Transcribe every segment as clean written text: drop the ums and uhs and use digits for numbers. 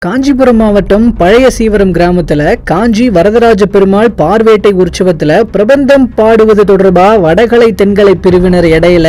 காஞ்சிபுரம் மாவட்டம் பழைய சீவரம் கிராமத்துல காஞ்சி வரதராஜ பெருமாள் பார்வேட்டை உற்சவத்துல பிரபந்தம் பாடுவது தொடர்பா வடகலை தென்கலை பிரிவினர் இடையில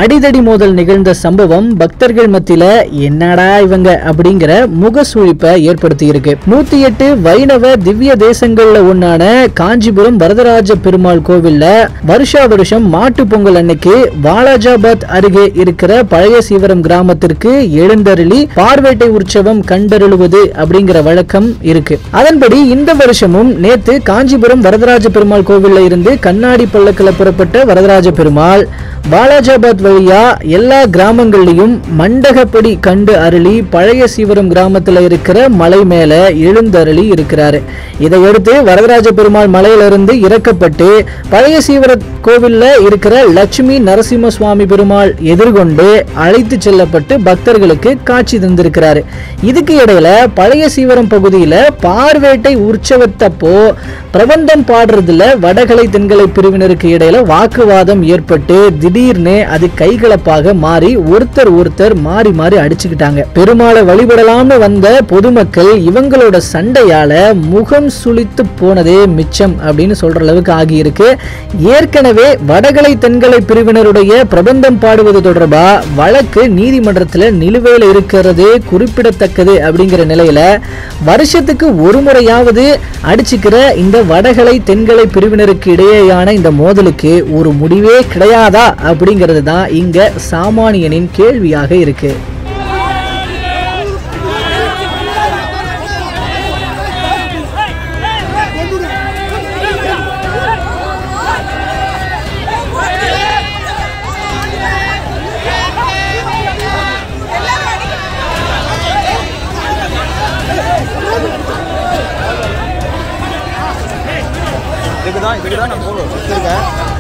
அடிதடி மோதல் நிகழ்ந்த சம்பவம் பக்தர்கள் மத்தியில என்னடா இவங்க அப்படிங்கிற முகசுழிப்பை ஏற்படுத்தி இருக்கு. 108 வைணவ திவ்ய தேசங்கள்ல ஒன்னான காஞ்சிபுரம் வரதராஜ பெருமாள் கோவில்ல வருஷா வருஷம் மாட்டு பொங்கல் அன்னைக்கு வாலாஜாபாத் அருகே இருக்கிற பழைய சீவரம் கிராமத்திற்கு எழுந்தருளி பார்வேட்டை உற்சவம் கண்டருள் அப்படிங்கிற வழக்கம் இருக்கு. அதன்படி இந்த வருஷமும் நேத்து காஞ்சிபுரம் வரதராஜ பெருமாள் கோவில்ல இருந்து கண்ணாடி பல்லக்கில் புறப்பட்ட வரதராஜ பெருமாள் வாலாஜாபாத் வழியா எல்லா கிராமங்கள்லயும் மண்டகப்படி கண்டு அருளி பழைய சீவரம் கிராமத்துல இருக்கிற மலை மேல எழுந்தருளி இருக்கிறாரு. இதையடுத்து வரதராஜ பெருமாள் மலையிலிருந்து இறக்கப்பட்டு பழைய சீவர கோவில்ல இருக்கிற லட்சுமி நரசிம்ம சுவாமி பெருமாள் எதிர்கொண்டு அழைத்து செல்லப்பட்டு பக்தர்களுக்கு காட்சி தந்திருக்கிறாரு. இதுக்கு இடையில பழைய சீவரம் பகுதியில பார்வேட்டை உற்சவத்தப்போ பிரபந்தம் பாடுறதுல வடகலை தென்கலை பிரிவினருக்கு இடையில வாக்குவாதம் ஏற்பட்டு திடீர்னு அது கைகலப்பாக மாறி ஒருத்தர் மாறி மாறி அடிச்சுக்கிட்டாங்க. பெருமாளை வழிபடலாம்னு வந்த பொதுமக்கள் இவங்களோட சண்டையால முகம் சுளித்து போனதே மிச்சம் அப்படின்னு சொல்ற அளவுக்கு ஆகியிருக்கு. ஏற்கனவே வடகலை தென்கலை பிரிவினருடைய பிரபந்தம் பாடுவது தொடர்பா வழக்கு நீதிமன்றத்தில் நிலுவையில் இருக்கிறது குறிப்பிடத்தக்கது அப்படிங்கிற நிலையில வருஷத்துக்கு ஒரு முறையாவது அடிச்சுக்கிற இந்த வடகலை தென்கலை பிரிவினருக்கு இடையேயான இந்த மோதலுக்கு ஒரு முடிவே கிடையாதா அப்படிங்கிறது தான் இங்க சாமானியனின் கேள்வியாக இருக்கு. இதுக்கு தான் நான் போடுவேன்.